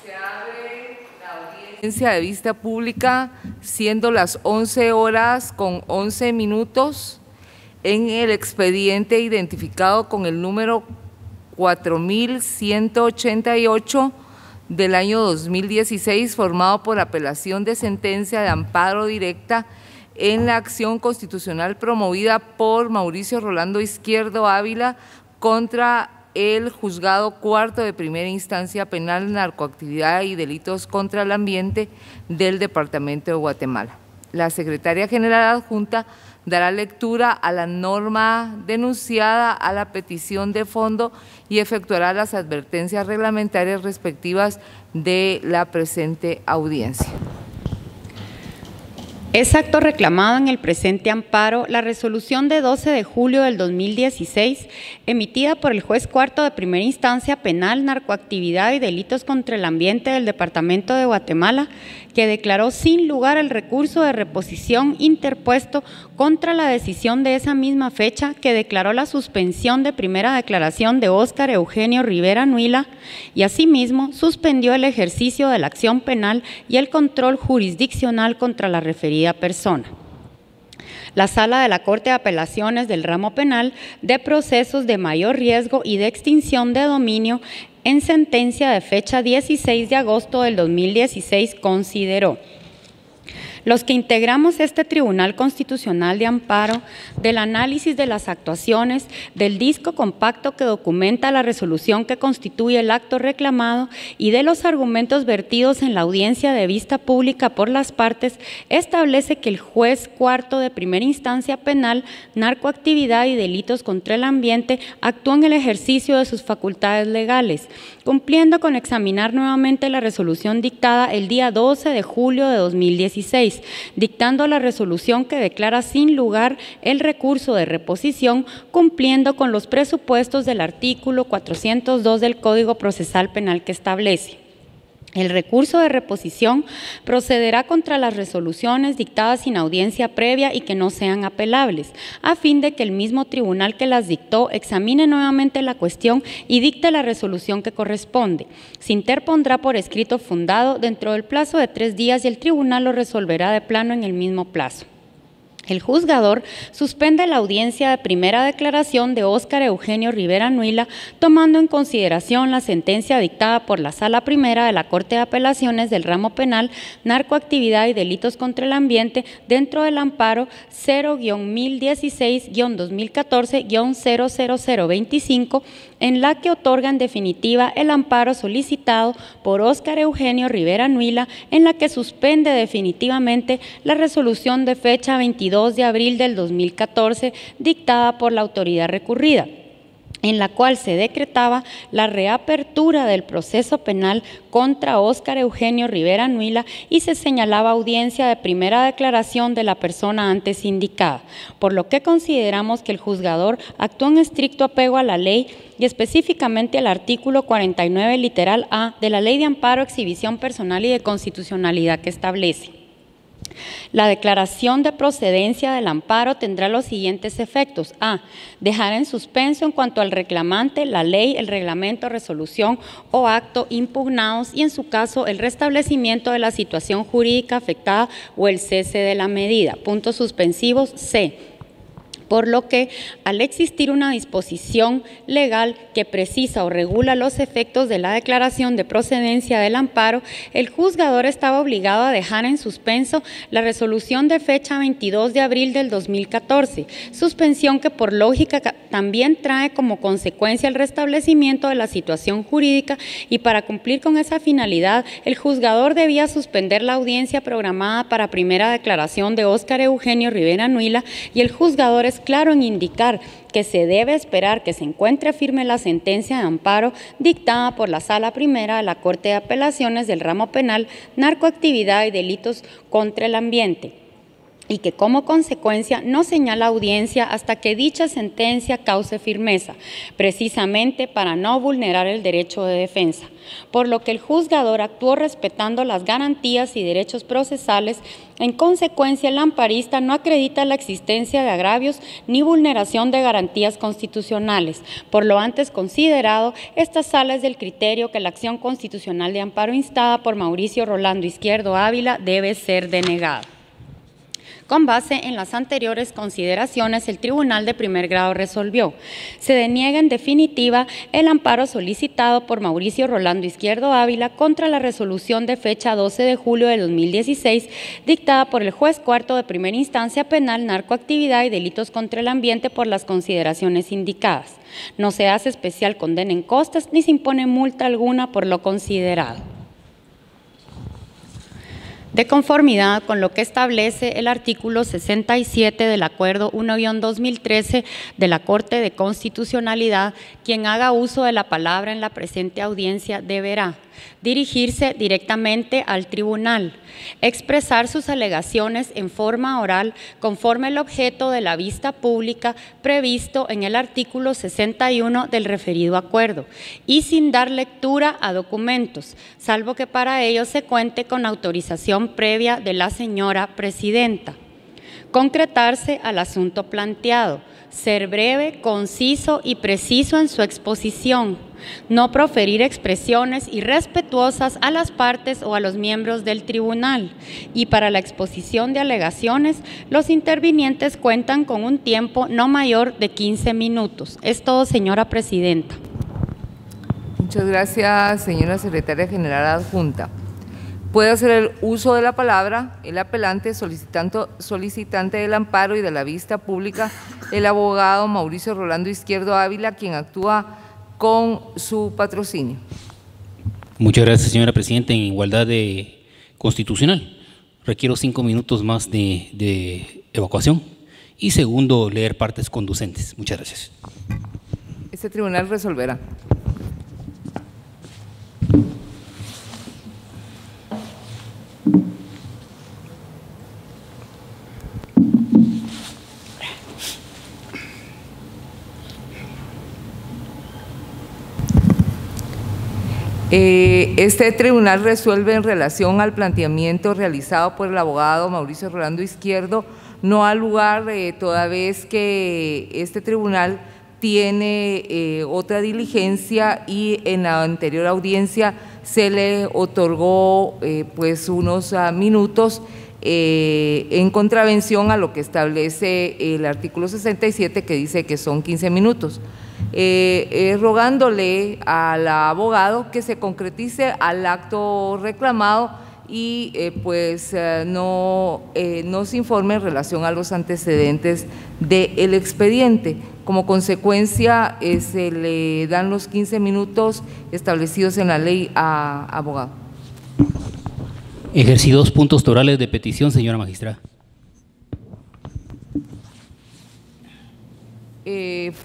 Se abre la audiencia de vista pública, siendo las 11:11 en el expediente identificado con el número 4188 del año 2016, formado por apelación de sentencia de amparo directa en la acción constitucional promovida por Mauricio Rolando Izquierdo Ávila contra el Juzgado Cuarto de Primera Instancia Penal, Narcoactividad y Delitos contra el Ambiente del Departamento de Guatemala. La Secretaria General Adjunta dará lectura a la norma denunciada a la petición de fondo y efectuará las advertencias reglamentarias respectivas de la presente audiencia. Es acto reclamado en el presente amparo la resolución de 12 de julio del 2016, emitida por el juez cuarto de primera instancia penal, narcoactividad y delitos contra el ambiente del Departamento de Guatemala, que declaró sin lugar el recurso de reposición interpuesto contra la decisión de esa misma fecha, que declaró la suspensión de primera declaración de Óscar Eugenio Rivera Nuila y asimismo suspendió el ejercicio de la acción penal y el control jurisdiccional contra la referida persona. La Sala de la Corte de Apelaciones del Ramo Penal de Procesos de Mayor Riesgo y de Extinción de Dominio, en sentencia de fecha 16 de agosto del 2016, consideró: los que integramos este Tribunal Constitucional de Amparo, del análisis de las actuaciones, del disco compacto que documenta la resolución que constituye el acto reclamado y de los argumentos vertidos en la audiencia de vista pública por las partes, establece que el juez cuarto de primera instancia penal, narcoactividad y delitos contra el ambiente actuó en el ejercicio de sus facultades legales, cumpliendo con examinar nuevamente la resolución dictada el día 12 de julio de 2016, dictando la resolución que declara sin lugar el recurso de reposición, cumpliendo con los presupuestos del artículo 402 del Código Procesal Penal que establece: el recurso de reposición procederá contra las resoluciones dictadas sin audiencia previa y que no sean apelables, a fin de que el mismo tribunal que las dictó examine nuevamente la cuestión y dicte la resolución que corresponde. Se interpondrá por escrito fundado dentro del plazo de 3 días y el tribunal lo resolverá de plano en el mismo plazo. El juzgador suspende la audiencia de primera declaración de Óscar Eugenio Rivera Nuila, tomando en consideración la sentencia dictada por la Sala Primera de la Corte de Apelaciones del Ramo Penal, Narcoactividad y Delitos contra el Ambiente, dentro del amparo 0-1016-2014-00025, en la que otorga en definitiva el amparo solicitado por Óscar Eugenio Rivera Nuila, en la que suspende definitivamente la resolución de fecha 22 de abril del 2014 dictada por la autoridad recurrida, en la cual se decretaba la reapertura del proceso penal contra Óscar Eugenio Rivera Nuila y se señalaba audiencia de primera declaración de la persona antes indicada, por lo que consideramos que el juzgador actuó en estricto apego a la ley y específicamente al artículo 49 literal A de la Ley de Amparo, Exhibición Personal y de Constitucionalidad que establece: la declaración de procedencia del amparo tendrá los siguientes efectos: a. Dejar en suspenso en cuanto al reclamante la ley, el reglamento, resolución o acto impugnados y, en su caso, el restablecimiento de la situación jurídica afectada o el cese de la medida. Puntos suspensivos. C. Por lo que, al existir una disposición legal que precisa o regula los efectos de la declaración de procedencia del amparo, el juzgador estaba obligado a dejar en suspenso la resolución de fecha 22 de abril del 2014, suspensión que por lógica también trae como consecuencia el restablecimiento de la situación jurídica, y para cumplir con esa finalidad, el juzgador debía suspender la audiencia programada para primera declaración de Óscar Eugenio Rivera Nuila, y el juzgador es claro en indicar que se debe esperar que se encuentre firme la sentencia de amparo dictada por la Sala Primera de la Corte de Apelaciones del Ramo Penal, Narcoactividad y Delitos contra el Ambiente. y que como consecuencia no señala audiencia hasta que dicha sentencia cause firmeza, precisamente para no vulnerar el derecho de defensa, por lo que el juzgador actuó respetando las garantías y derechos procesales. En consecuencia, el amparista no acredita la existencia de agravios ni vulneración de garantías constitucionales. Por lo antes considerado, esta sala es del criterio que la acción constitucional de amparo instada por Mauricio Rolando Izquierdo Ávila debe ser denegada. Con base en las anteriores consideraciones, el Tribunal de Primer Grado resolvió: se deniega en definitiva el amparo solicitado por Mauricio Rolando Izquierdo Ávila contra la resolución de fecha 12 de julio de 2016, dictada por el juez cuarto de primera instancia penal, narcoactividad y delitos contra el ambiente por las consideraciones indicadas. No se hace especial condena en costas ni se impone multa alguna por lo considerado. De conformidad con lo que establece el artículo 67 del Acuerdo 1-2013 de la Corte de Constitucionalidad, quien haga uso de la palabra en la presente audiencia deberá dirigirse directamente al tribunal, expresar sus alegaciones en forma oral conforme al objeto de la vista pública previsto en el artículo 61 del referido acuerdo y sin dar lectura a documentos, salvo que para ello se cuente con autorización previa de la señora presidenta. Concretarse al asunto planteado, ser breve, conciso y preciso en su exposición, no proferir expresiones irrespetuosas a las partes o a los miembros del tribunal, y para la exposición de alegaciones, los intervinientes cuentan con un tiempo no mayor de 15 minutos. Es todo, señora presidenta. Muchas gracias, señora secretaria general adjunta. Puede hacer el uso de la palabra el apelante, solicitante del amparo y de la vista pública, el abogado Mauricio Rolando Izquierdo Ávila, quien actúa con su patrocinio. Muchas gracias, señora presidenta. En igualdad de constitucional, requiero 5 minutos más de evacuación y segundo, leer partes conducentes. Muchas gracias. Este tribunal resolverá. Este tribunal resuelve en relación al planteamiento realizado por el abogado Mauricio Rolando Izquierdo. No ha lugar toda vez que este tribunal tiene otra diligencia y en la anterior audiencia se le otorgó pues unos minutos en contravención a lo que establece el artículo 67, que dice que son 15 minutos. Rogándole al abogado que se concretice al acto reclamado y no se informe en relación a los antecedentes del expediente. Como consecuencia, se le dan los 15 minutos establecidos en la ley a abogado. Ejercidos puntos torales de petición, señora magistrada.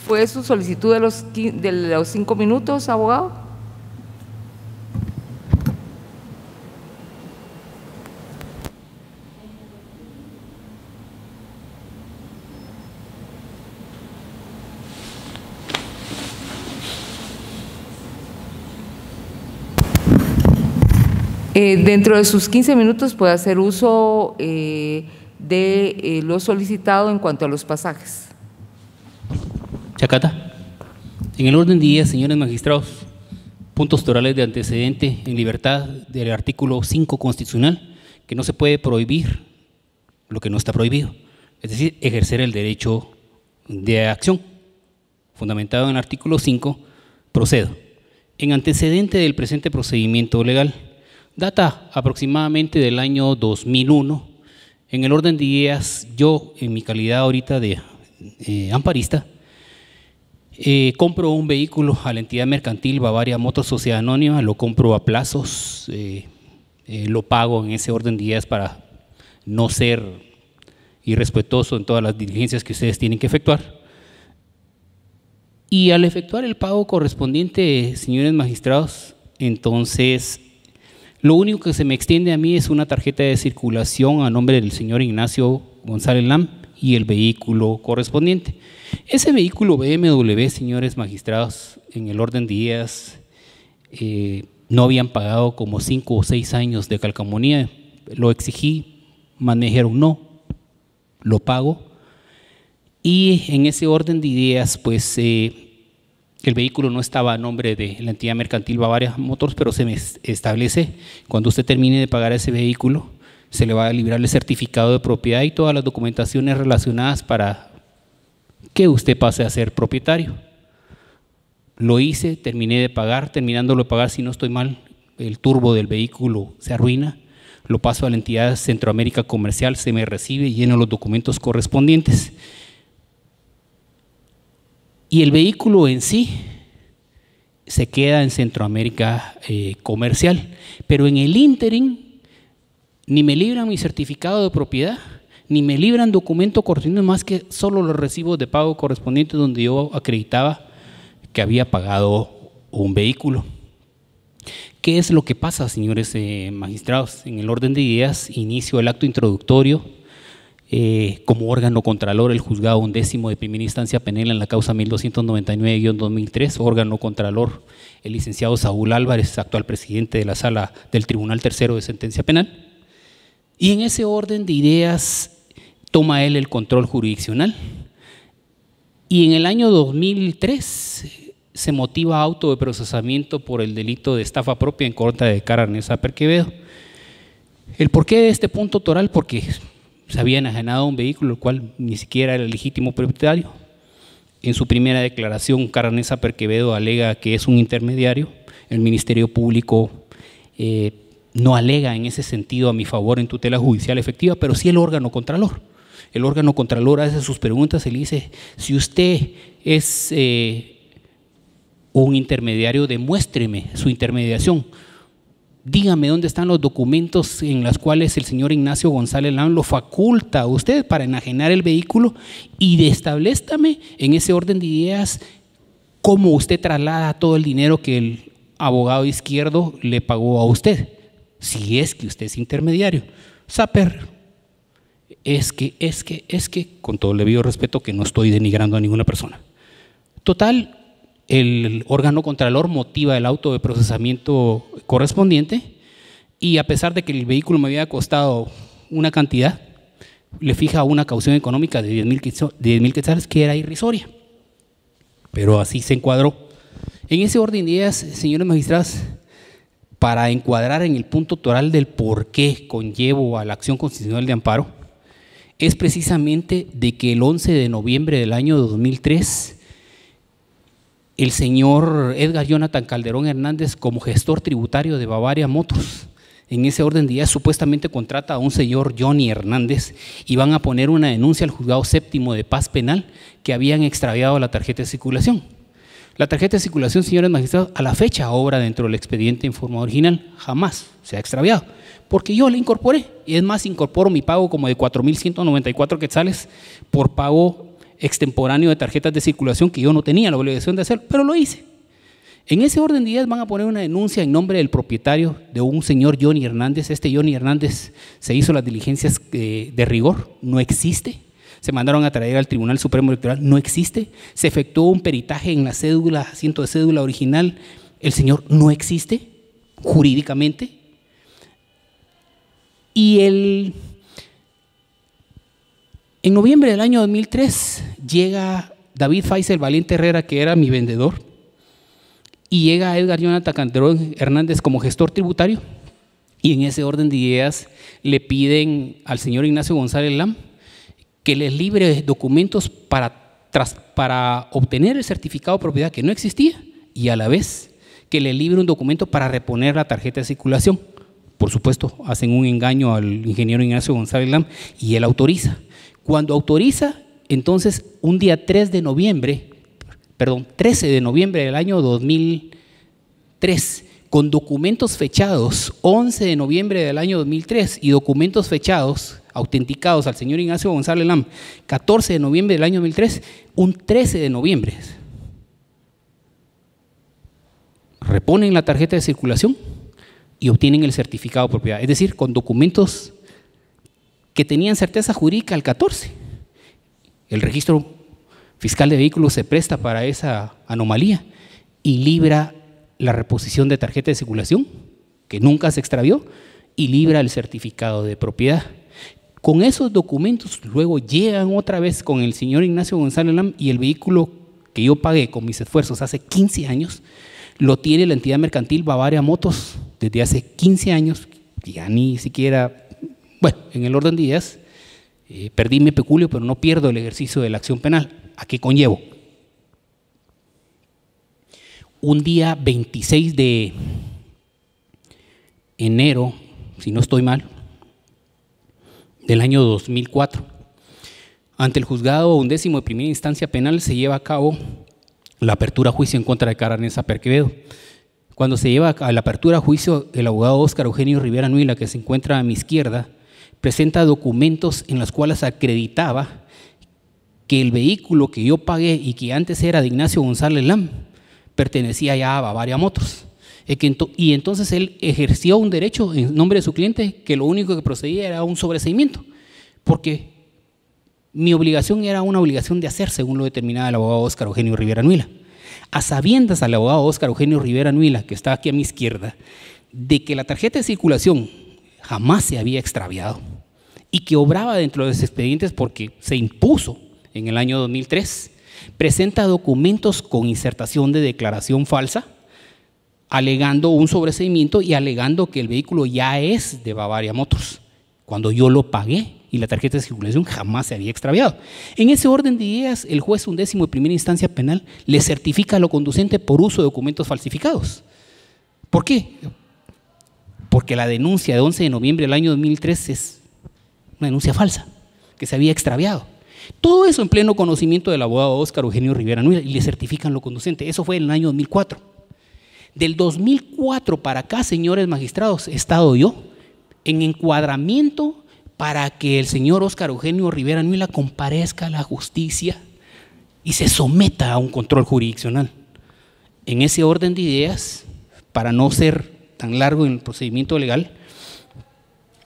¿Fue su solicitud de los 5 minutos, abogado? Dentro de sus 15 minutos puede hacer uso de lo solicitado en cuanto a los pasajes. Chacata. En el orden del día, señores magistrados, puntos torales de antecedente en libertad del artículo 5 constitucional, que no se puede prohibir lo que no está prohibido, es decir, ejercer el derecho de acción. Fundamentado en el artículo 5, procedo. En antecedente del presente procedimiento legal, data aproximadamente del año 2001, en el orden de días, yo en mi calidad ahorita de amparista, compro un vehículo a la entidad mercantil Bavaria Motor Sociedad Anónima, lo compro a plazos, lo pago en ese orden de días para no ser irrespetuoso en todas las diligencias que ustedes tienen que efectuar. Y al efectuar el pago correspondiente, señores magistrados, entonces lo único que se me extiende a mí es una tarjeta de circulación a nombre del señor Ignacio González Lam y el vehículo correspondiente. Ese vehículo BMW, señores magistrados, en el orden de días, no habían pagado como 5 o 6 años de calcamonía. Lo exigí, me dijeron no, lo pago. Y en ese orden de ideas, pues el vehículo no estaba a nombre de la entidad mercantil Bavaria Motors, pero se me establece, cuando usted termine de pagar ese vehículo, se le va a librar el certificado de propiedad y todas las documentaciones relacionadas para que usted pase a ser propietario. Lo hice, terminé de pagar, terminándolo de pagar, si no estoy mal, el turbo del vehículo se arruina, lo paso a la entidad Centroamérica Comercial, se me recibe, lleno los documentos correspondientes. Y el vehículo en sí se queda en Centroamérica Comercial, pero en el ínterin ni me libran mi certificado de propiedad, ni me libran documento correspondiente, más que solo los recibos de pago correspondientes donde yo acreditaba que había pagado un vehículo. ¿Qué es lo que pasa, señores magistrados? En el orden de ideas, inicio el acto introductorio. Como órgano contralor, el juzgado 11º de primera instancia penal en la causa 1299-2003, órgano contralor, el licenciado Saúl Álvarez, actual presidente de la sala del Tribunal Tercero de Sentencia Penal. Y en ese orden de ideas toma él el control jurisdiccional. Y en el año 2003 se motiva auto de procesamiento por el delito de estafa propia en contra de Karen Saper Quevedo. ¿El porqué de este punto toral? Porque se había enajenado un vehículo, el cual ni siquiera era el legítimo propietario. En su primera declaración, Karen Saper Quevedo alega que es un intermediario. El Ministerio Público no alega en ese sentido a mi favor en tutela judicial efectiva, pero sí el órgano contralor. El órgano contralor hace sus preguntas y le dice, si usted es un intermediario, demuéstreme su intermediación. Dígame dónde están los documentos en los cuales el señor Ignacio González Lam lo faculta a usted para enajenar el vehículo y establezcame en ese orden de ideas cómo usted traslada todo el dinero que el abogado izquierdo le pagó a usted, si es que usted es intermediario. Saper, es que, con todo el debido respeto, que no estoy denigrando a ninguna persona. Total, el órgano contralor motiva el auto de procesamiento correspondiente y a pesar de que el vehículo me había costado una cantidad, le fija una caución económica de 10,000 quetzales que era irrisoria, pero así se encuadró. En ese orden de ideas, señores magistrados, para encuadrar en el punto toral del por qué conllevo a la acción constitucional de amparo, es precisamente de que el 11 de noviembre del año 2003 el señor Edgar Jonathan Calderón Hernández, como gestor tributario de Bavaria Motors, en ese orden de ideas supuestamente contrata a un señor Johnny Hernández y van a poner una denuncia al juzgado 7º de paz penal que habían extraviado la tarjeta de circulación. La tarjeta de circulación, señores magistrados, a la fecha obra dentro del expediente en forma original, jamás se ha extraviado, porque yo la incorporé, y es más, incorporo mi pago como de 4,194 quetzales por pago extemporáneo de tarjetas de circulación que yo no tenía la obligación de hacer, pero lo hice. En ese orden de ideas van a poner una denuncia en nombre del propietario de un señor Johnny Hernández. Este Johnny Hernández se hizo las diligencias de rigor, no existe. Se mandaron a traer al Tribunal Supremo Electoral, no existe. Se efectuó un peritaje en la cédula, asiento de cédula original, el señor no existe jurídicamente. Y en noviembre del año 2003 llega David Faisal Valiente Herrera, que era mi vendedor, y llega Edgar Jonathan Calderón Hernández como gestor tributario, y en ese orden de ideas le piden al señor Ignacio González Lam que les libre documentos para obtener el certificado de propiedad que no existía y a la vez que le libre un documento para reponer la tarjeta de circulación. Por supuesto, hacen un engaño al ingeniero Ignacio González Lam y él autoriza. Cuando autoriza, entonces un día 13 de noviembre del año 2003, con documentos fechados 11 de noviembre del año 2003 y documentos fechados, autenticados al señor Ignacio González Lam, 14 de noviembre del año 2003, un 13 de noviembre, reponen la tarjeta de circulación y obtienen el certificado de propiedad, es decir, con documentos que tenían certeza jurídica al 14. El registro fiscal de vehículos se presta para esa anomalía y libra la reposición de tarjeta de circulación, que nunca se extravió, y libra el certificado de propiedad. Con esos documentos luego llegan otra vez con el señor Ignacio González Lam, y el vehículo que yo pagué con mis esfuerzos hace 15 años, lo tiene la entidad mercantil Bavaria Motos desde hace 15 años, que ya ni siquiera, bueno, en el orden de días, perdí mi peculio, pero no pierdo el ejercicio de la acción penal. ¿A qué conllevo? Un día 26 de enero, si no estoy mal, del año 2004, ante el juzgado 11º de primera instancia penal se lleva a cabo la apertura a juicio en contra de Karen Saper Quevedo. Cuando se lleva a la apertura a juicio, el abogado Óscar Eugenio Rivera Nuila, que se encuentra a mi izquierda, presenta documentos en los cuales acreditaba que el vehículo que yo pagué y que antes era de Ignacio González Lam pertenecía ya a Bavaria Motors. Y entonces él ejerció un derecho en nombre de su cliente, que lo único que procedía era un sobreseimiento, porque mi obligación era una obligación de hacer según lo determinaba el abogado Óscar Eugenio Rivera Nuila. A sabiendas al abogado Óscar Eugenio Rivera Nuila, que está aquí a mi izquierda, de que la tarjeta de circulación jamás se había extraviado y que obraba dentro de los expedientes porque se impuso en el año 2003, presenta documentos con insertación de declaración falsa, alegando un sobreseimiento y alegando que el vehículo ya es de Bavaria Motors, cuando yo lo pagué y la tarjeta de circulación jamás se había extraviado. En ese orden de ideas, el juez 11º de primera instancia penal le certifica a lo conducente por uso de documentos falsificados. ¿Por qué? Porque la denuncia de 11 de noviembre del año 2003 es una denuncia falsa, que se había extraviado. Todo eso en pleno conocimiento del abogado Óscar Eugenio Rivera Nuila, y le certifican lo conducente. Eso fue en el año 2004. Del 2004 para acá, señores magistrados, he estado yo en encuadramiento para que el señor Óscar Eugenio Rivera Nuila comparezca a la justicia y se someta a un control jurisdiccional. En ese orden de ideas, para no ser tan largo en el procedimiento legal,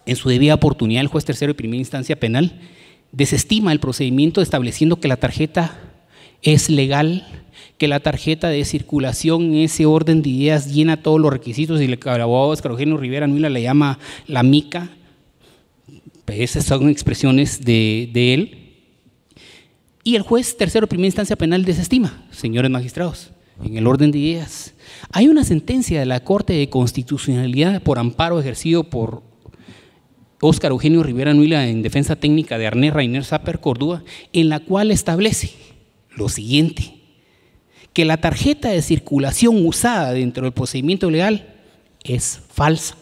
en su debida oportunidad el juez tercero de primera instancia penal desestima el procedimiento estableciendo que la tarjeta es legal, que la tarjeta de circulación en ese orden de ideas llena todos los requisitos y el abogado Óscar Eugenio Rivera Nuila le llama la mica. Esas son expresiones de él. Y el juez tercero de primera instancia penal desestima, señores magistrados, en el orden de ideas. Hay una sentencia de la Corte de Constitucionalidad por amparo ejercido por Óscar Eugenio Rivera Nuila en defensa técnica de Arné Rainer Saper Cordúa, en la cual establece lo siguiente: que la tarjeta de circulación usada dentro del procedimiento legal es falsa,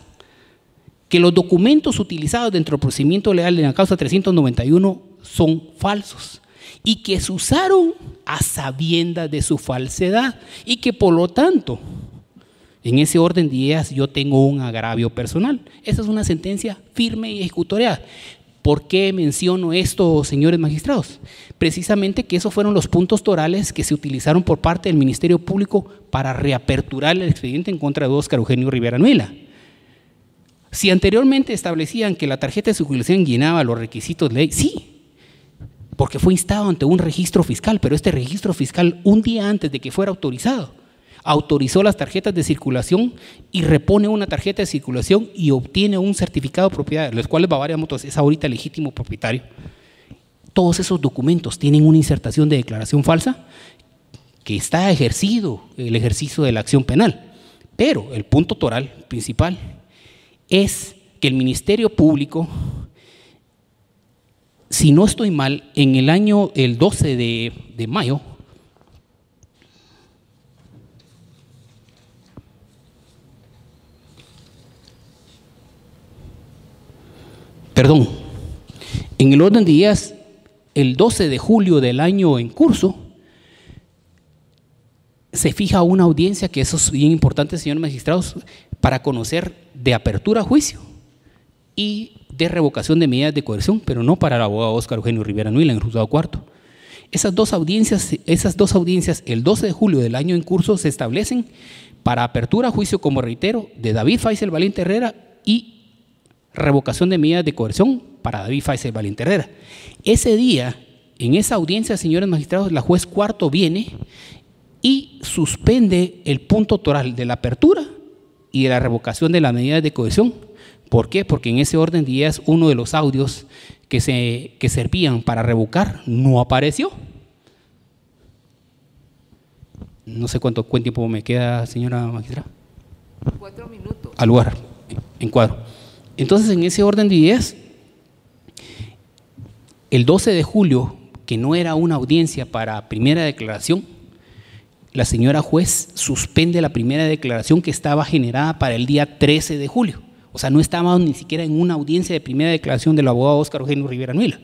que los documentos utilizados dentro del procedimiento legal de la causa 391 son falsos y que se usaron a sabiendas de su falsedad y que por lo tanto, en ese orden de ideas, yo tengo un agravio personal. Esa es una sentencia firme y ejecutoriada. ¿Por qué menciono esto, señores magistrados? Precisamente que esos fueron los puntos torales que se utilizaron por parte del Ministerio Público para reaperturar el expediente en contra de Óscar Eugenio Rivera Nuila. Si anteriormente establecían que la tarjeta de circulación llenaba los requisitos de ley, sí, porque fue instado ante un registro fiscal, pero este registro fiscal, un día antes de que fuera autorizado, autorizó las tarjetas de circulación y repone una tarjeta de circulación y obtiene un certificado de propiedad, de los cuales Bavaria Motors es ahorita legítimo propietario. Todos esos documentos tienen una insertación de declaración falsa que está ejercido el ejercicio de la acción penal, pero el punto toral principal es que el Ministerio Público, si no estoy mal, en el 12 de mayo, en el orden de días, el 12 de julio del año en curso, se fija una audiencia, que eso es bien importante, señores magistrados, para conocer de apertura a juicio y de revocación de medidas de coerción, pero no para el abogado Óscar Eugenio Rivera Nuila en el juzgado cuarto. Esas dos audiencias, el 12 de julio del año en curso, se establecen para apertura a juicio, como reitero, de David Faisal Valiente Herrera y revocación de medidas de coerción para David Faisal Valiente Herrera. Ese día, en esa audiencia, señores magistrados, la juez cuarto viene y suspende el punto toral de la apertura y de la revocación de las medidas de coerción. ¿Por qué? Porque en ese orden de ideas uno de los audios que servían para revocar no apareció. No sé cuánto tiempo me queda, señora magistrada. 4 minutos. Al lugar, en cuadro. Entonces, en ese orden de ideas, el 12 de julio, que no era una audiencia para primera declaración, la señora juez suspende la primera declaración que estaba generada para el día 13 de julio. O sea, no estábamos ni siquiera en una audiencia de primera declaración del abogado Óscar Eugenio Rivera Nuila.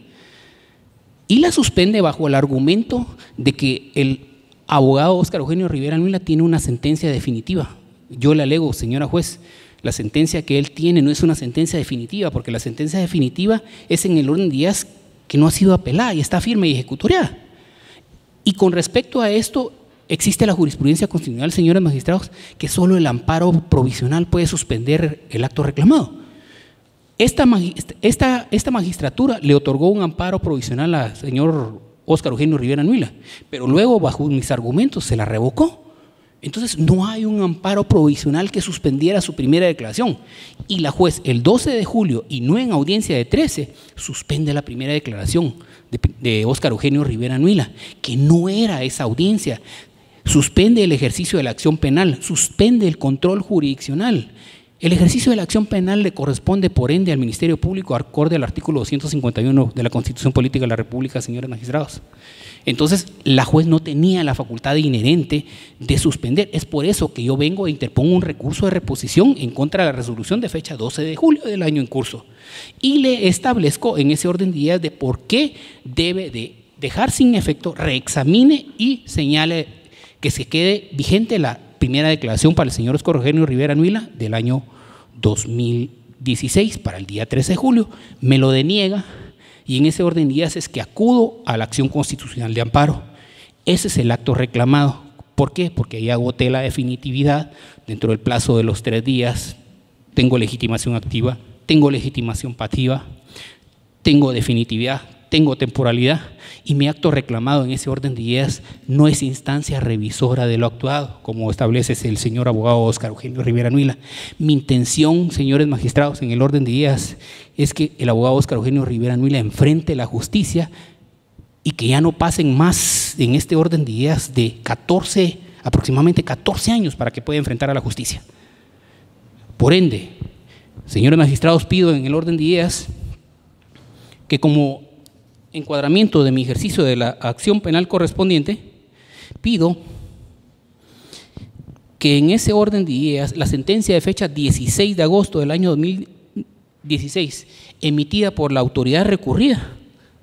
Y la suspende bajo el argumento de que el abogado Óscar Eugenio Rivera Nuila tiene una sentencia definitiva. Yo le alego, señora juez, la sentencia que él tiene no es una sentencia definitiva, porque la sentencia definitiva es en el orden de días que no ha sido apelada y está firme y ejecutoriada. Y con respecto a esto, existe la jurisprudencia constitucional, señores magistrados, que solo el amparo provisional puede suspender el acto reclamado. Esta magistratura le otorgó un amparo provisional al señor Óscar Eugenio Rivera Nuila, pero luego, bajo mis argumentos, se la revocó. Entonces, no hay un amparo provisional que suspendiera su primera declaración. Y la juez, el 12 de julio, y no en audiencia de 13, suspende la primera declaración de Óscar Eugenio Rivera Nuila, que no era esa audiencia. Suspende el ejercicio de la acción penal, suspende el control jurisdiccional. El ejercicio de la acción penal le corresponde, por ende, al Ministerio Público, acorde al artículo 251 de la Constitución Política de la República, señores magistrados. Entonces, la juez no tenía la facultad inherente de suspender. Es por eso que yo vengo e interpongo un recurso de reposición en contra de la resolución de fecha 12 de julio del año en curso. Y le establezco en ese orden de ideas de por qué debe de dejar sin efecto, reexamine y señale que se quede vigente la primera declaración para el señor Óscar Eugenio Rivera Nuila del año 2016 para el día 13 de julio. Me lo deniega. Y en ese orden de ideas es que acudo a la acción constitucional de amparo. Ese es el acto reclamado. ¿Por qué? Porque ahí agoté la definitividad dentro del plazo de los 3 días. Tengo legitimación activa, tengo legitimación pasiva, tengo definitividad, tengo temporalidad, y mi acto reclamado en ese orden de ideas no es instancia revisora de lo actuado, como establece el señor abogado Óscar Eugenio Rivera Nuila. Mi intención, señores magistrados, en el orden de ideas es que el abogado Óscar Eugenio Rivera Nuila enfrente la justicia y que ya no pasen más en este orden de ideas de aproximadamente 14 años para que pueda enfrentar a la justicia. Por ende, señores magistrados, pido en el orden de ideas que, como encuadramiento de mi ejercicio de la acción penal correspondiente, pido que en ese orden de ideas la sentencia de fecha 16 de agosto del año 2016 emitida por la autoridad recurrida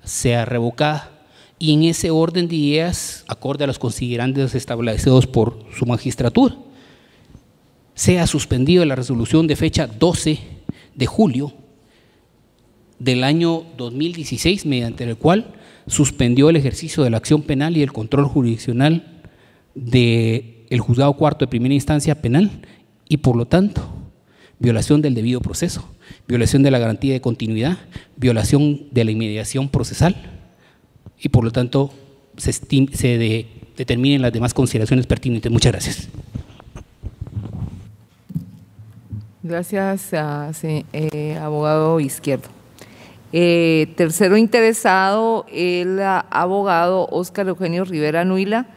sea revocada, y en ese orden de ideas, acorde a los considerandos establecidos por su magistratura, sea suspendida la resolución de fecha 12 de julio del año 2016, mediante el cual suspendió el ejercicio de la acción penal y el control jurisdiccional del juzgado cuarto de primera instancia penal, y por lo tanto violación del debido proceso, violación de la garantía de continuidad, violación de la inmediación procesal, y por lo tanto se determinen las demás consideraciones pertinentes. Muchas gracias. Gracias, abogado Izquierdo. Tercero interesado, el abogado Óscar Eugenio Rivera Nuila,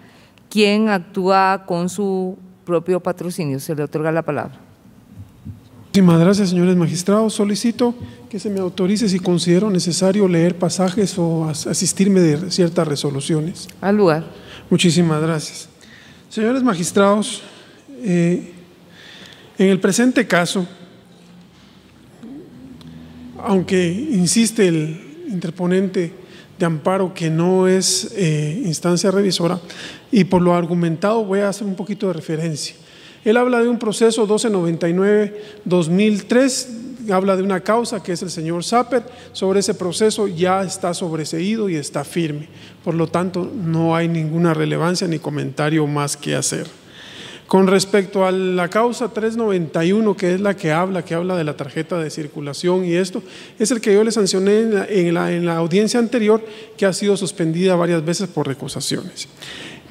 quien actúa con su propio patrocinio. Se le otorga la palabra. Muchísimas gracias, señores magistrados. Solicito que se me autorice, si considero necesario, leer pasajes o asistirme de ciertas resoluciones. Al lugar. Muchísimas gracias. Señores magistrados, en el presente caso, aunque insiste el interponente de amparo que no es instancia revisora, y por lo argumentado voy a hacer un poquito de referencia. Él habla de un proceso 1299-2003, habla de una causa que es el señor Zapper. Sobre ese proceso ya está sobreseído y está firme, por lo tanto no hay ninguna relevancia ni comentario más que hacer. Con respecto a la causa 391, que es la que habla de la tarjeta de circulación, y esto es el que yo le sancioné en la audiencia anterior, que ha sido suspendida varias veces por recusaciones.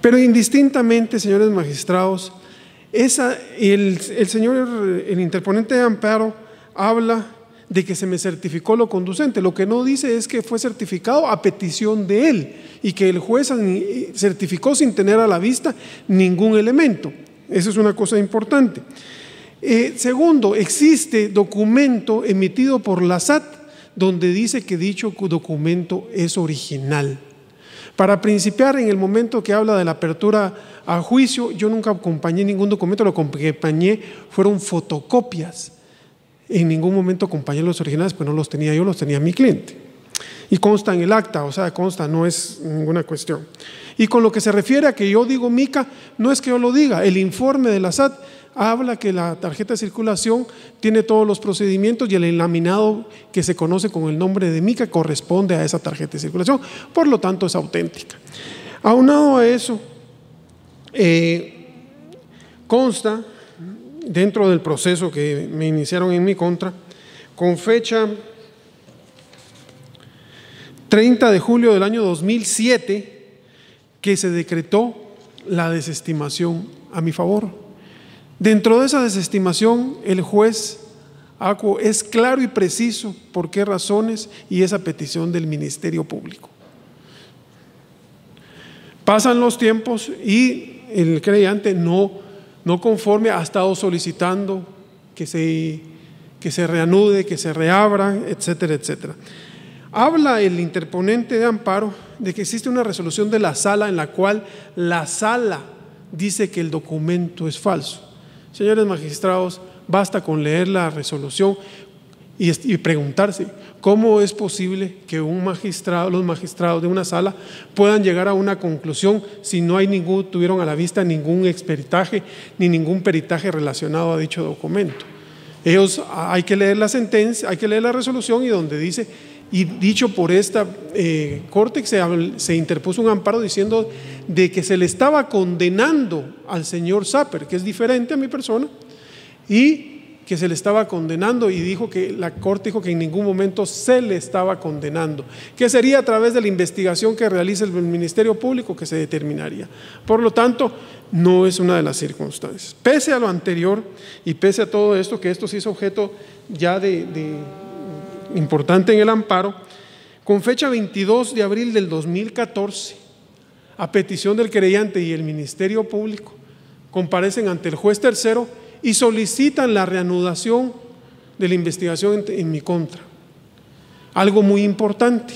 Pero indistintamente, señores magistrados, el interponente de amparo habla de que se me certificó lo conducente. Lo que no dice es que fue certificado a petición de él y que el juez certificó sin tener a la vista ningún elemento. Esa es una cosa importante. Segundo, existe documento emitido por la SAT donde dice que dicho documento es original. Para principiar, en el momento que habla de la apertura a juicio, yo nunca acompañé ningún documento, lo que acompañé fueron fotocopias. En ningún momento acompañé los originales, pues no los tenía yo, los tenía mi cliente. Y consta en el acta, o sea, consta, no es ninguna cuestión. Y con lo que se refiere a que yo digo mica, no es que yo lo diga, el informe de la SAT habla que la tarjeta de circulación tiene todos los procedimientos y el enlaminado que se conoce con el nombre de mica corresponde a esa tarjeta de circulación, por lo tanto es auténtica. Aunado a eso, consta dentro del proceso que me iniciaron en mi contra, con fecha 30 de julio del año 2007, que se decretó la desestimación a mi favor. Dentro de esa desestimación, el juez ACUO es claro y preciso por qué razones y esa petición del Ministerio Público. Pasan los tiempos y el creyente no conforme ha estado solicitando que se reanude, que se reabra, etcétera, etcétera. Habla el interponente de amparo de que existe una resolución de la sala en la cual la sala dice que el documento es falso. Señores magistrados, basta con leer la resolución y preguntarse cómo es posible que los magistrados de una sala puedan llegar a una conclusión si no tuvieron a la vista ningún experitaje ni ningún peritaje relacionado a dicho documento. Hay que leer la sentencia, hay que leer la resolución y donde dice, y dicho por esta corte, se interpuso un amparo diciendo de que se le estaba condenando al señor Zapper, que es diferente a mi persona, y que se le estaba condenando, y dijo que la corte dijo que en ningún momento se le estaba condenando, que sería a través de la investigación que realiza el Ministerio Público que se determinaría. Por lo tanto, no es una de las circunstancias. Pese a lo anterior y pese a todo esto, que esto sí es objeto ya importante en el amparo, con fecha 22 de abril del 2014, a petición del querellante y el Ministerio Público, comparecen ante el juez tercero y solicitan la reanudación de la investigación en mi contra. Algo muy importante,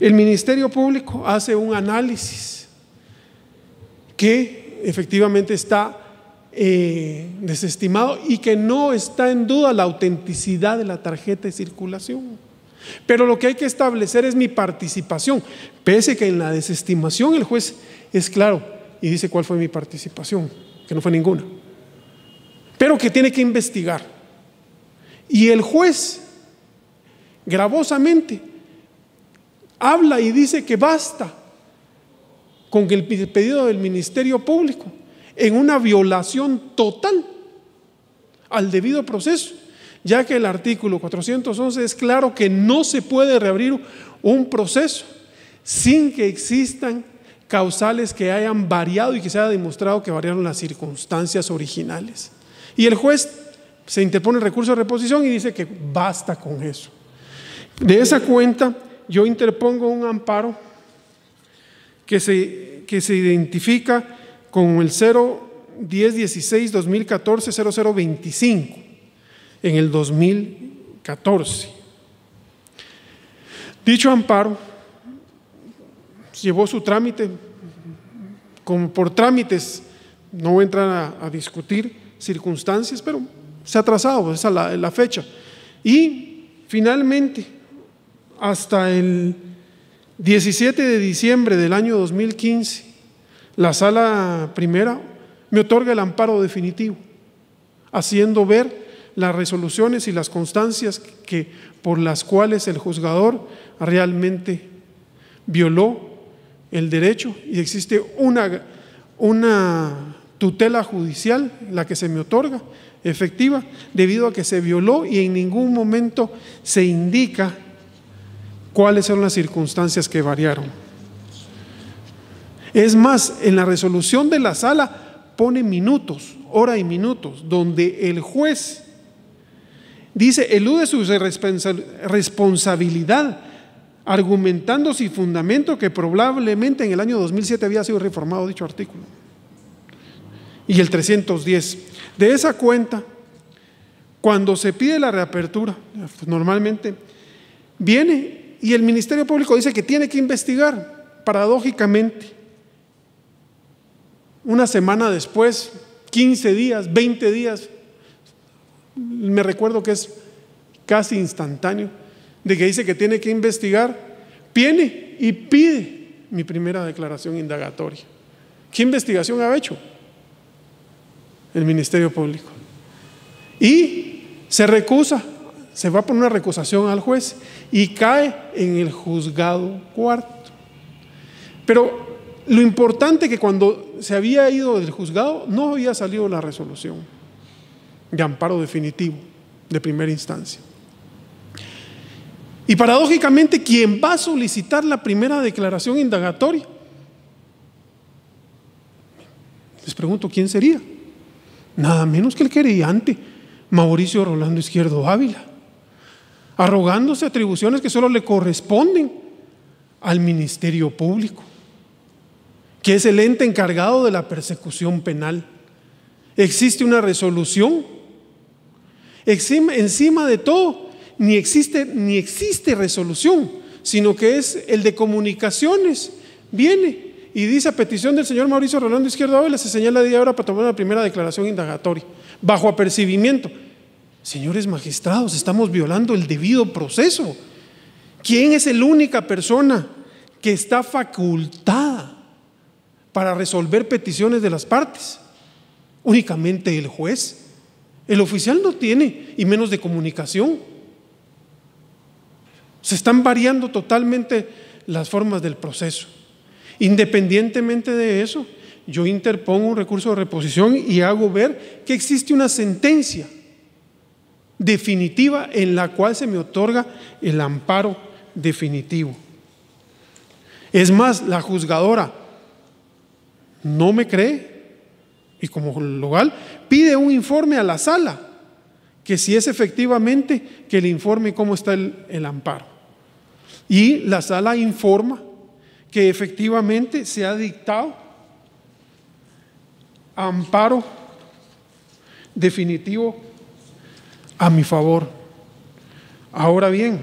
el Ministerio Público hace un análisis que efectivamente está desestimado y que no está en duda la autenticidad de la tarjeta de circulación. Pero lo que hay que establecer es mi participación, pese que en la desestimación el juez es claro y dice cuál fue mi participación, que no fue ninguna, pero que tiene que investigar. Y el juez gravosamente habla y dice que basta con el pedido del Ministerio Público en una violación total al debido proceso, ya que el artículo 411 es claro que no se puede reabrir un proceso sin que existan causales que hayan variado y que se haya demostrado que variaron las circunstancias originales. Y el juez se interpone el recurso de reposición y dice que basta con eso. De esa cuenta, yo interpongo un amparo que se identifica con el 01016-2014-0025 en el 2014. Dicho amparo llevó su trámite, por trámites, no voy a entrar a discutir circunstancias, pero se ha atrasado, esa es la fecha. Y finalmente, hasta el 17 de diciembre del año 2015, la sala primera me otorga el amparo definitivo, haciendo ver las resoluciones y las constancias por las cuales el juzgador realmente violó el derecho y existe una tutela judicial, la que se me otorga, efectiva, debido a que se violó y en ningún momento se indica cuáles son las circunstancias que variaron. Es más, en la resolución de la sala pone minutos, hora y minutos, donde el juez dice, elude su responsabilidad, argumentando sin fundamento que probablemente en el año 2007 había sido reformado dicho artículo. Y el 310. De esa cuenta, cuando se pide la reapertura, normalmente viene y el Ministerio Público dice que tiene que investigar, paradójicamente. Una semana después, 15 días, 20 días, me recuerdo que es casi instantáneo, de que dice que tiene que investigar, viene y pide mi primera declaración indagatoria. ¿Qué investigación ha hecho? El Ministerio Público. Y se recusa, se va a poner una recusación al juez y cae en el juzgado cuarto. Pero lo importante es que cuando se había ido del juzgado no había salido la resolución de amparo definitivo de primera instancia. Y paradójicamente, quien va a solicitar la primera declaración indagatoria, les pregunto, ¿quién sería? Nada menos que el querellante Mauricio Rolando Izquierdo Ávila, arrogándose atribuciones que solo le corresponden al Ministerio Público, que es el ente encargado de la persecución penal. Existe una resolución, encima de todo, ni existe resolución, sino que es el de comunicaciones. Viene y dice, a petición del señor Mauricio Rolando Izquierdo Ávila, se señala día y hora para tomar la primera declaración indagatoria, bajo apercibimiento. Señores magistrados, estamos violando el debido proceso. ¿Quién es la única persona que está facultada para resolver peticiones de las partes? Únicamente el juez. El oficial no tiene, y menos de comunicación. Se están variando totalmente las formas del proceso. Independientemente de eso, yo interpongo un recurso de reposición y hago ver que existe una sentencia definitiva en la cual se me otorga el amparo definitivo. Es más, la juzgadora no me cree y como legal pide un informe a la sala, que si es efectivamente, que le informe cómo está el amparo. Y la sala informa que efectivamente se ha dictado amparo definitivo a mi favor. Ahora bien,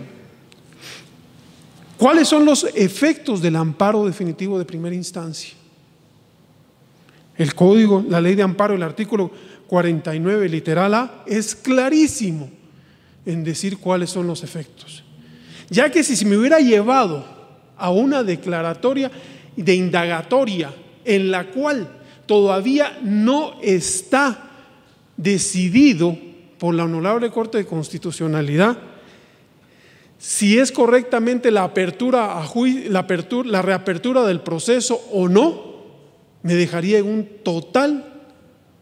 ¿cuáles son los efectos del amparo definitivo de primera instancia? El código, la ley de amparo, el artículo 49, literal A, es clarísimo en decir cuáles son los efectos. Ya que si se me hubiera llevado a una declaratoria de indagatoria en la cual todavía no está decidido por la Honorable Corte de Constitucionalidad si es correctamente la reapertura del proceso o no, me dejaría en un total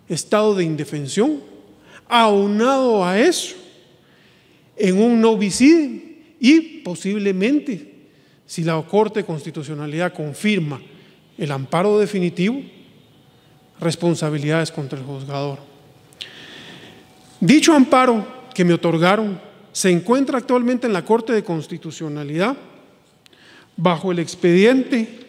estado de indefensión, aunado a eso, en un no visible. Y posiblemente, si la Corte de Constitucionalidad confirma el amparo definitivo, responsabilidades contra el juzgador. Dicho amparo que me otorgaron se encuentra actualmente en la Corte de Constitucionalidad bajo el expediente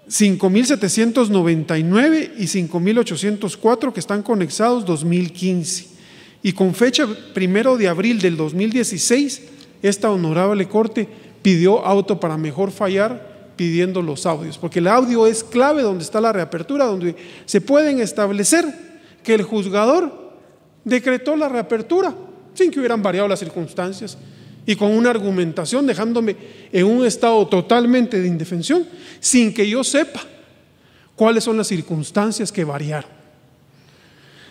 5.799 y 5.804 que están conexados 2015. Y con fecha 1 de abril del 2016, esta honorable Corte pidió auto para mejor fallar, pidiendo los audios, porque el audio es clave donde está la reapertura, donde se pueden establecer que el juzgador decretó la reapertura sin que hubieran variado las circunstancias y con una argumentación dejándome en un estado totalmente de indefensión, sin que yo sepa cuáles son las circunstancias que variaron.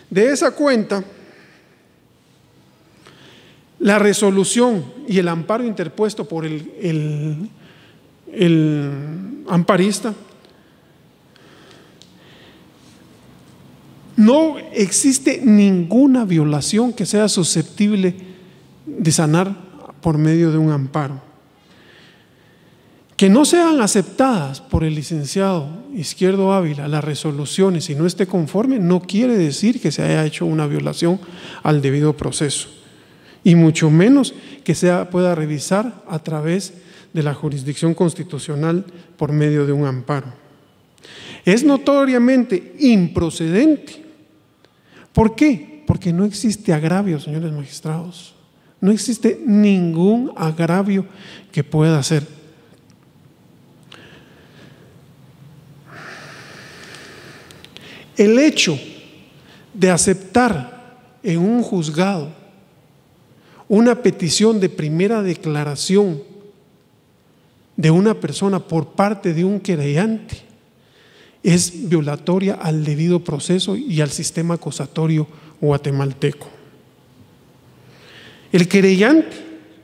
De esa cuenta, la resolución y el amparo interpuesto por el amparista No existe ninguna violación que sea susceptible de sanar por medio de un amparo. Que no sean aceptadas por el licenciado Izquierdo Ávila las resoluciones y no esté conforme, no quiere decir que se haya hecho una violación al debido proceso, y mucho menos que se pueda revisar a través de la jurisdicción constitucional por medio de un amparo. Es notoriamente improcedente. ¿Por qué? Porque no existe agravio, señores magistrados. No existe ningún agravio que pueda ser. El hecho de aceptar en un juzgado una petición de primera declaración de una persona por parte de un querellante es violatoria al debido proceso y al sistema acusatorio guatemalteco. El querellante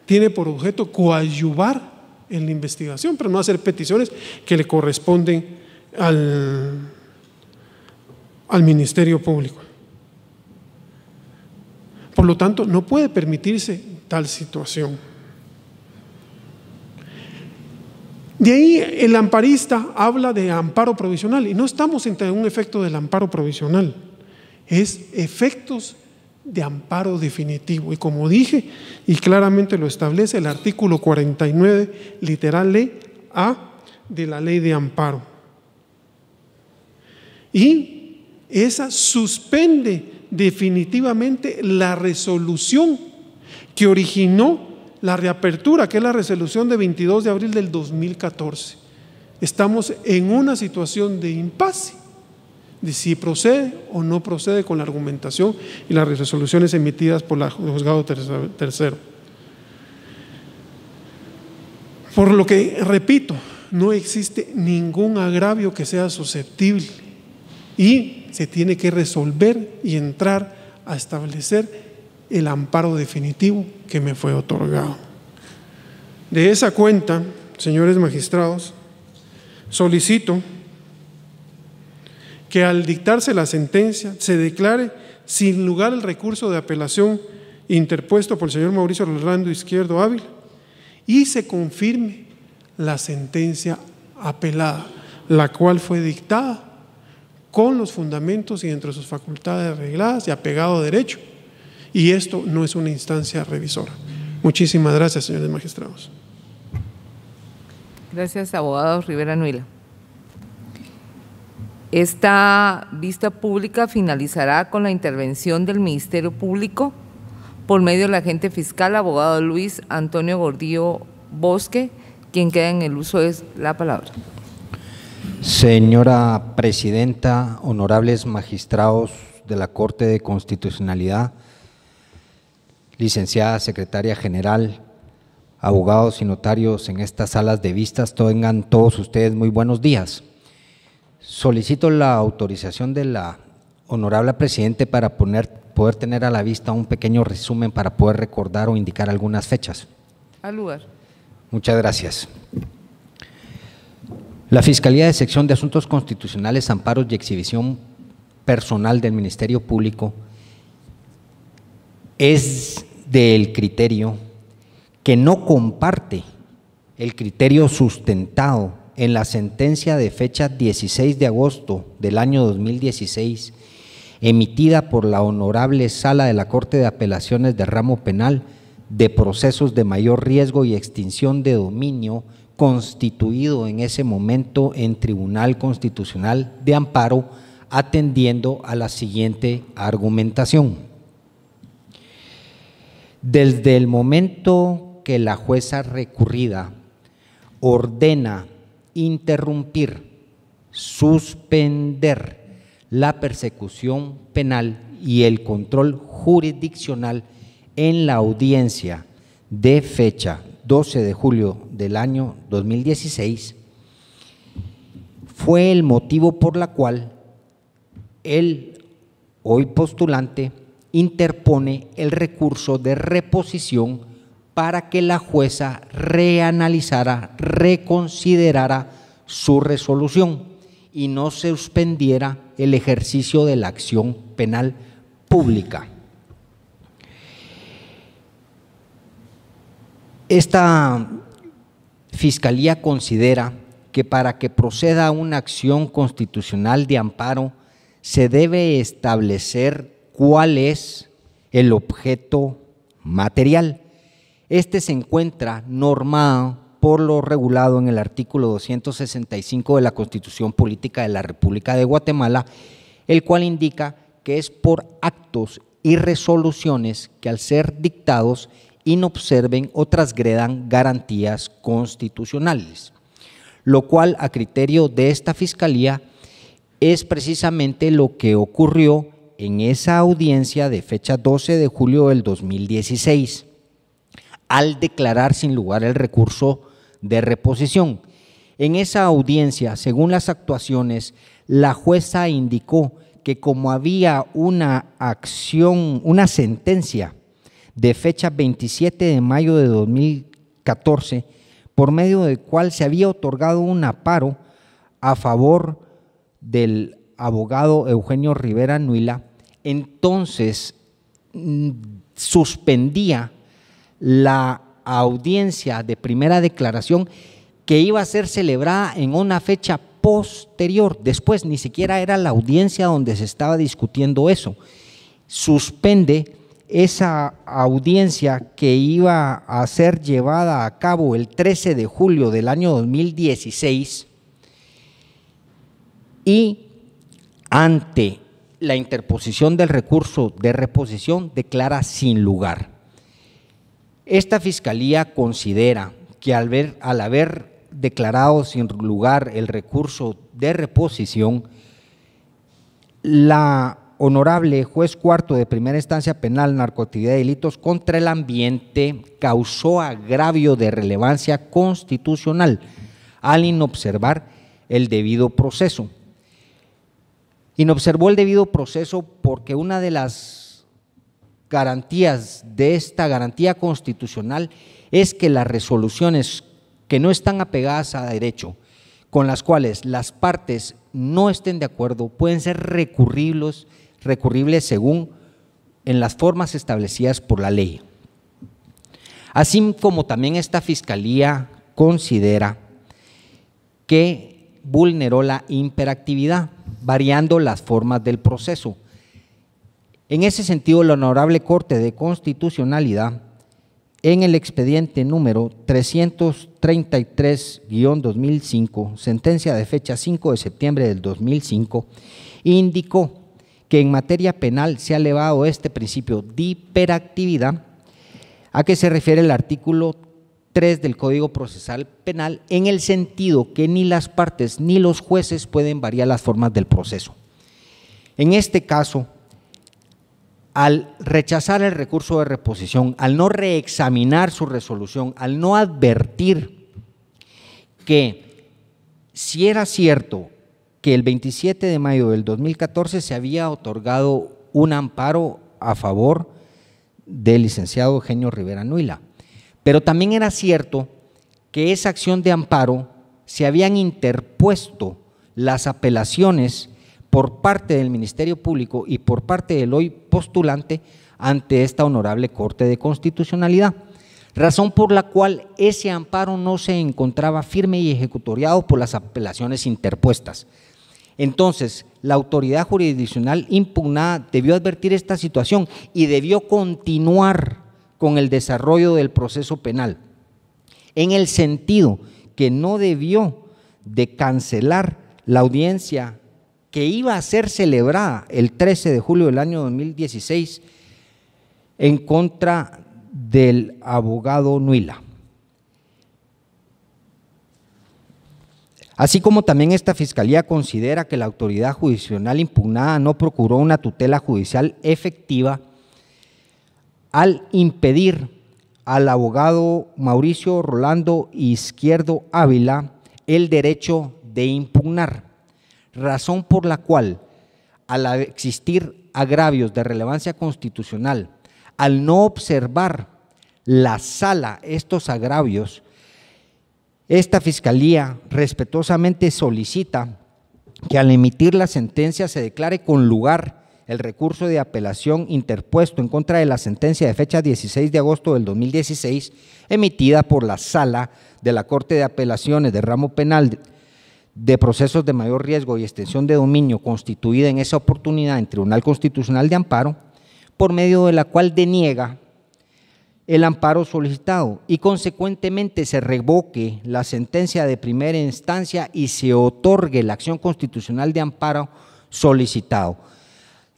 tiene por objeto coadyuvar en la investigación, pero no hacer peticiones que le corresponden al Ministerio Público. Por lo tanto, no puede permitirse tal situación. De ahí el amparista habla de amparo provisional, y no estamos entre un efecto del amparo provisional, es efectos de amparo definitivo. Y como dije, y claramente lo establece el artículo 49, literal ley A de la ley de amparo. Y esa suspende definitivamente la resolución que originó la reapertura, que es la resolución de 22 de abril del 2014. Estamos en una situación de impasse, de si procede o no procede con la argumentación y las resoluciones emitidas por el juzgado tercero. Por lo que, repito, no existe ningún agravio que sea susceptible y se tiene que resolver y entrar a establecer el amparo definitivo que me fue otorgado. De esa cuenta, señores magistrados, solicito que al dictarse la sentencia se declare sin lugar el recurso de apelación interpuesto por el señor Mauricio Rolando Izquierdo Ávila y se confirme la sentencia apelada, la cual fue dictada con los fundamentos y dentro de sus facultades regladas y apegado a derecho, y esto no es una instancia revisora. Muchísimas gracias, señores magistrados. Gracias, abogado Rivera Nuila. Esta vista pública finalizará con la intervención del Ministerio Público por medio del agente fiscal, abogado Luis Antonio Gordillo Bosque, quien queda en el uso de la palabra. Señora Presidenta, honorables magistrados de la Corte de Constitucionalidad, licenciada Secretaria General, abogados y notarios en estas salas de vistas, tengan todos ustedes muy buenos días. Solicito la autorización de la honorable Presidente para poder tener a la vista un pequeño resumen para poder recordar o indicar algunas fechas. Al lugar. Muchas gracias. La Fiscalía de Sección de Asuntos Constitucionales, Amparos y Exhibición Personal del Ministerio Público es del criterio que no comparte el criterio sustentado en la sentencia de fecha 16 de agosto del año 2016, emitida por la Honorable Sala de la Corte de Apelaciones de Ramo Penal de procesos de mayor riesgo y extinción de dominio, constituido en ese momento en Tribunal Constitucional de Amparo, atendiendo a la siguiente argumentación. Desde el momento que la jueza recurrida ordena interrumpir, suspender la persecución penal y el control jurisdiccional en la audiencia de fecha 12 de julio del año 2016, fue el motivo por la cual el hoy postulante interpone el recurso de reposición para que la jueza reanalizara, reconsiderara su resolución y no se suspendiera el ejercicio de la acción penal pública. Esta Fiscalía considera que para que proceda una acción constitucional de amparo se debe establecer cuál es el objeto material. Este se encuentra normado por lo regulado en el artículo 265 de la Constitución Política de la República de Guatemala, el cual indica que es por actos y resoluciones que al ser dictados inobserven o transgredan garantías constitucionales, lo cual a criterio de esta Fiscalía es precisamente lo que ocurrió en esa audiencia de fecha 12 de julio del 2016, al declarar sin lugar el recurso de reposición. En esa audiencia, según las actuaciones, la jueza indicó que como había una sentencia de fecha 27 de mayo de 2014, por medio del cual se había otorgado un amparo a favor del abogado Eugenio Rivera Nuila, entonces suspendía la audiencia de primera declaración que iba a ser celebrada en una fecha posterior. Después ni siquiera era la audiencia donde se estaba discutiendo eso. Suspende esa audiencia que iba a ser llevada a cabo el 13 de julio del año 2016 y ante la interposición del recurso de reposición declara sin lugar. Esta Fiscalía considera que al haber declarado sin lugar el recurso de reposición, la honorable juez cuarto de primera instancia penal, narcoactividad y delitos contra el ambiente causó agravio de relevancia constitucional al inobservar el debido proceso. Inobservó el debido proceso porque una de las garantías de esta garantía constitucional es que las resoluciones que no están apegadas a derecho, con las cuales las partes no estén de acuerdo, pueden ser recurribles según en las formas establecidas por la ley. Así como también esta Fiscalía considera que vulneró la imperatividad, variando las formas del proceso. En ese sentido, la Honorable Corte de Constitucionalidad, en el expediente número 333-2005, sentencia de fecha 5 de septiembre del 2005, indicó que en materia penal se ha elevado este principio de hiperactividad, a que se refiere el artículo 3 del Código Procesal Penal, en el sentido que ni las partes ni los jueces pueden variar las formas del proceso. En este caso, al rechazar el recurso de reposición, al no reexaminar su resolución, al no advertir que si era cierto que el 27 de mayo del 2014 se había otorgado un amparo a favor del licenciado Eugenio Rivera Nuila, pero también era cierto que esa acción de amparo se habían interpuesto las apelaciones por parte del Ministerio Público y por parte del hoy postulante ante esta honorable Corte de Constitucionalidad, razón por la cual ese amparo no se encontraba firme y ejecutoriado por las apelaciones interpuestas. Entonces, la autoridad jurisdiccional impugnada debió advertir esta situación y debió continuar con el desarrollo del proceso penal, en el sentido que no debió de cancelar la audiencia que iba a ser celebrada el 13 de julio del año 2016 en contra del abogado Nuila. Así como también esta Fiscalía considera que la autoridad jurisdiccional impugnada no procuró una tutela judicial efectiva al impedir al abogado Mauricio Rolando Izquierdo Ávila el derecho de impugnar, razón por la cual, al existir agravios de relevancia constitucional, al no observar la sala estos agravios, esta Fiscalía respetuosamente solicita que al emitir la sentencia se declare con lugar el recurso de apelación interpuesto en contra de la sentencia de fecha 16 de agosto del 2016, emitida por la Sala de la Corte de Apelaciones de Ramo Penal de Procesos de Mayor Riesgo y Extensión de Dominio, constituida en esa oportunidad en Tribunal Constitucional de Amparo, por medio de la cual deniega el amparo solicitado y consecuentemente se revoque la sentencia de primera instancia y se otorgue la acción constitucional de amparo solicitado.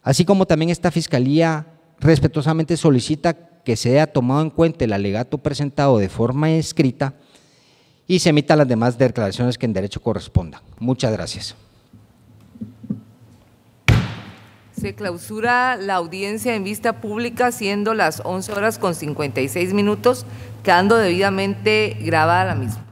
Así como también esta Fiscalía respetuosamente solicita que sea tomado en cuenta el alegato presentado de forma escrita y se emitan las demás declaraciones que en derecho correspondan. Muchas gracias. Se clausura la audiencia en vista pública, siendo las 11:56, quedando debidamente grabada la misma.